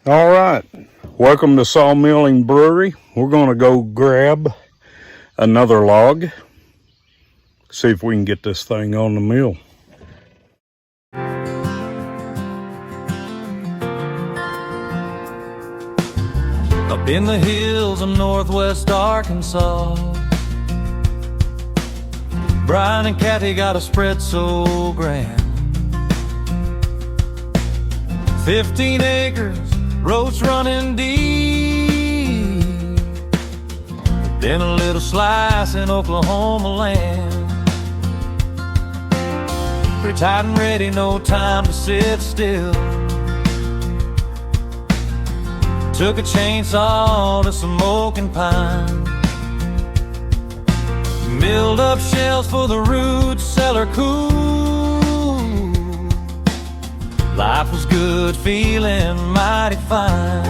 All right, welcome to Sawmilling Brewery. We're going to go grab another log, see if we can get this thing on the mill. Up in the hills of northwest Arkansas, Brian and Kathy got a spread so grand. 15 acres, roads running deep, then a little slice in Oklahoma land. Pretty tight and ready, no time to sit still. Took a chainsaw to some oak and pine, milled up shells for the rude cellar cool. Life was good, feeling mighty fine.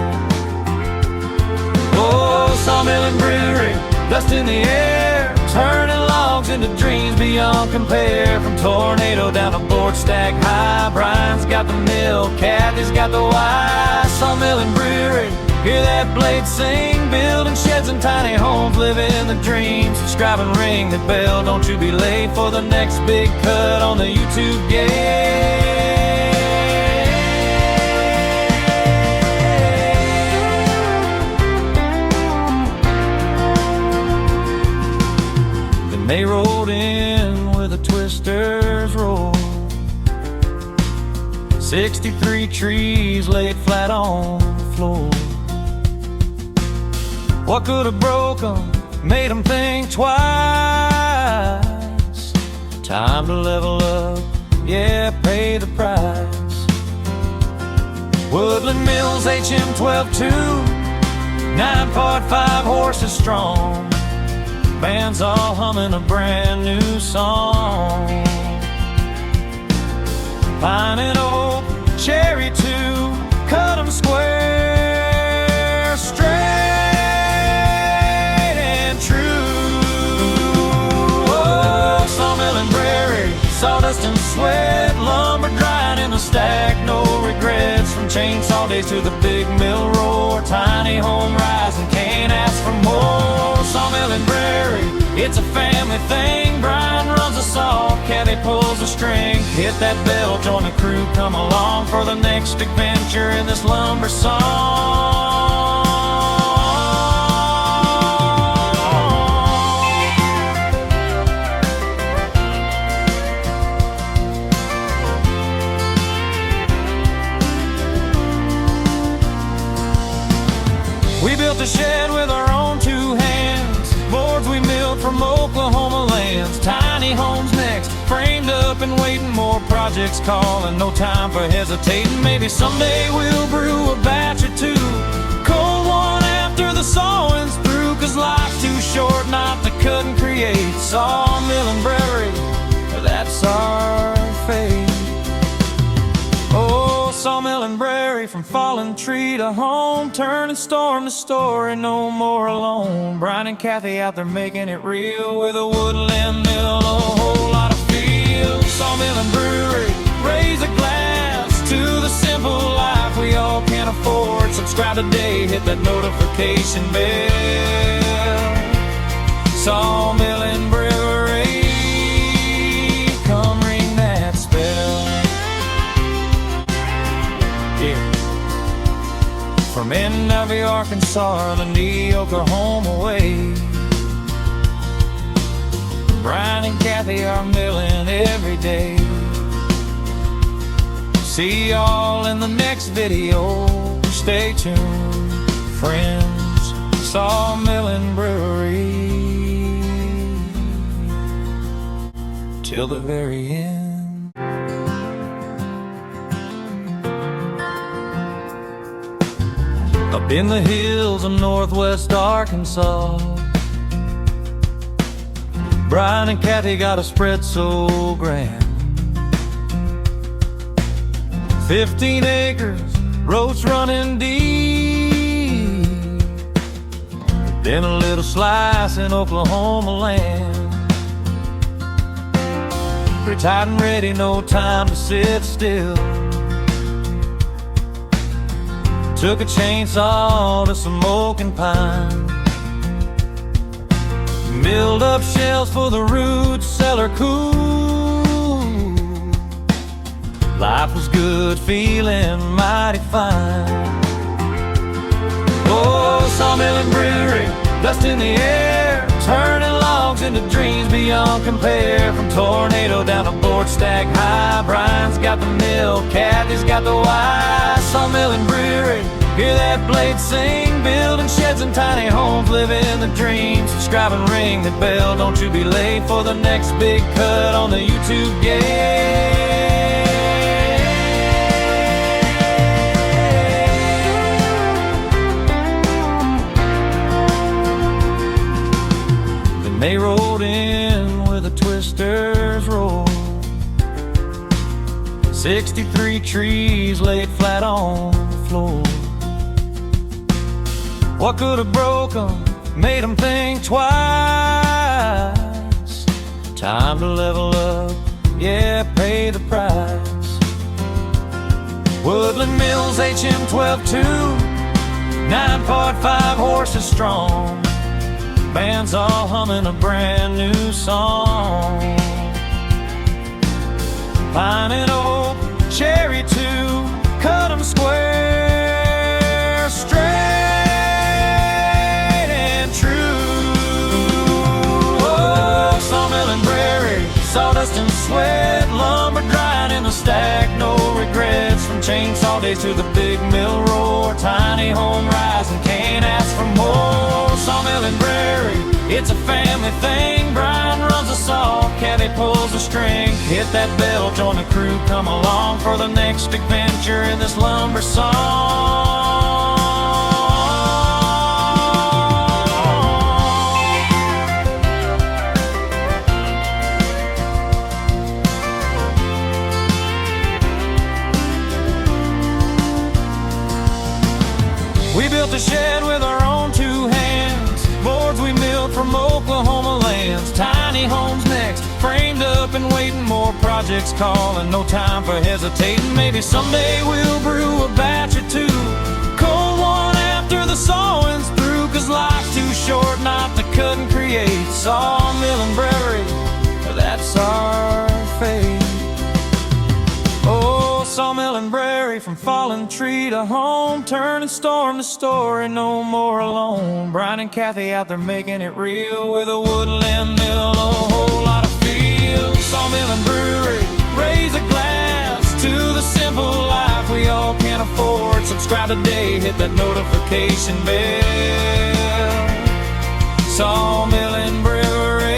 Oh, Sawmilling Brewery, dust in the air, turning logs into dreams beyond compare. From tornado down to board stack high, Brian's got the mill, Kathy's got the why. Sawmilling Brewery, hear that blade sing, building sheds and tiny homes, living the dream. Subscribe and ring the bell, don't you be late for the next big cut on the YouTube game. Then they rolled in with a twister's roar. 63 trees laid flat on the floor. What could have broke them, made them think twice? Time to level up, yeah, pay the price. Woodland Mills HM122, 9.5 horses strong. Band's all humming a brand new song. Pine and oak, cherry too, cut 'em square, straight and true. Oh, Sawmilling Brewery, sawdust and sweat, lumber drying in the stack, no regrets. From chainsaw days to the big mill roar, tiny home rising, can't ask for more. Sawmilling Brewery, it's a family thing. Brian runs the saw, Kathy pulls the string. Hit that bell, join the crew, come along for the next adventure in this lumber song. We built a shed with our own two hands, boards we milled from Oklahoma lands. Tiny homes next, framed up and waiting, more projects calling, no time for hesitating. Maybe someday we'll brew a batch or two, cold one after the sawing's through. Cause life's too short not to cut and create. Sawmilling Brewery, that's our fate. Oh, Sawmilling Brewery, from fallen tree to home, turning storm to story, no more alone. Brian and Kathy out there making it real, with a Woodland mill, a whole lot of feel. Sawmilling Brewery, raise a glass to the simple life we all can afford. Subscribe today, hit that notification bell. Sawmilling Brewery, come ring that spell. From Garvee, Arkansas, to the Oklahoma way, Brian and Kathy are milling every day. See y'all in the next video. Stay tuned, friends. Sawmilling Brewery till the very end. Up in the hills of northwest Arkansas, Brian and Kathy got a spread so grand. 15 acres, roads running deep, then a little slice in Oklahoma land. Pretty tight and ready, no time to sit still. Took a chainsaw to some oak and pine, milled up shelves for the root cellar cool. Life was good, feeling mighty fine. Oh, Sawmilling Brewery, dust in the air, turning logs into dreams beyond compare. From tornado down to board stack high, Brian's got the mill, Kathy's got the why. Sawmilling Brewery, hear that blade sing, building sheds and tiny homes, living the dream. Subscribe and ring the bell, don't you be late for the next big cut on the YouTube game. They rolled in with a twister's roll. 63 trees laid flat on the floor. What could have broke 'em, made 'em think twice? Time to level up, yeah, pay the price. Woodland Mills HM122, 9.5 horses strong. Band's all humming a brand new song. Pine and oak, cherry too, cut 'em square, straight and true. Oh, Sawmilling Brewery, sawdust and sweat, lumber drying in the stack, no regrets. From chainsaw days to the big mill roar, tiny home rising, can't ask for more. Sawmilling Brewery, it's a family thing. Brian runs the saw, Kathy pulls the string. Hit that bell, join the crew, come along for the next adventure in this lumber song. We built a shed with our own two hands, boards we milled from Oklahoma lands. Tiny homes next, framed up and waiting, more projects calling, no time for hesitating. Maybe someday we'll brew a batch or two, cold one after the sawing's through. Cause life's too short not to cut and create. Sawmilling Brewery, that's our fate. Oh, Sawmilling Brewery, from fallen tree to home, turning storm to story, no more alone. Brian and Kathy out there making it real, with a woodland mill, a whole lot of feel. Sawmilling Brewery, raise a glass to the simple life we all can afford. Subscribe today, hit that notification bell. Sawmilling Brewery,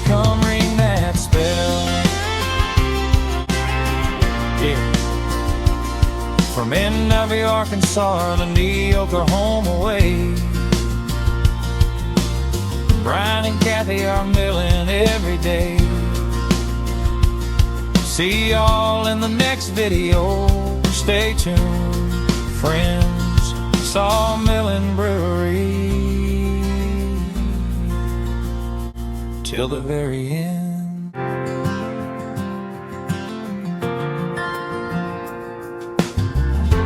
come ring that spell. From Garvee, Arkansas to the Oklahoma way, Brian and Kathy are milling every day. See y'all in the next video. Stay tuned, friends. Sawmilling Brewery till the very end.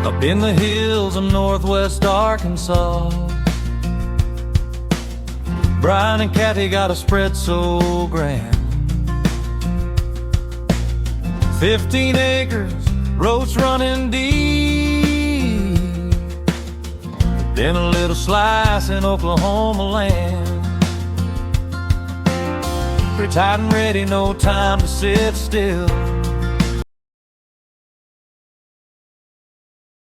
Up in the hills of northwest Arkansas, Brian and Kathy got a spread so grand. 15 acres, roads running deep, then a little slice in Oklahoma land. Pretty tight and ready, no time to sit still.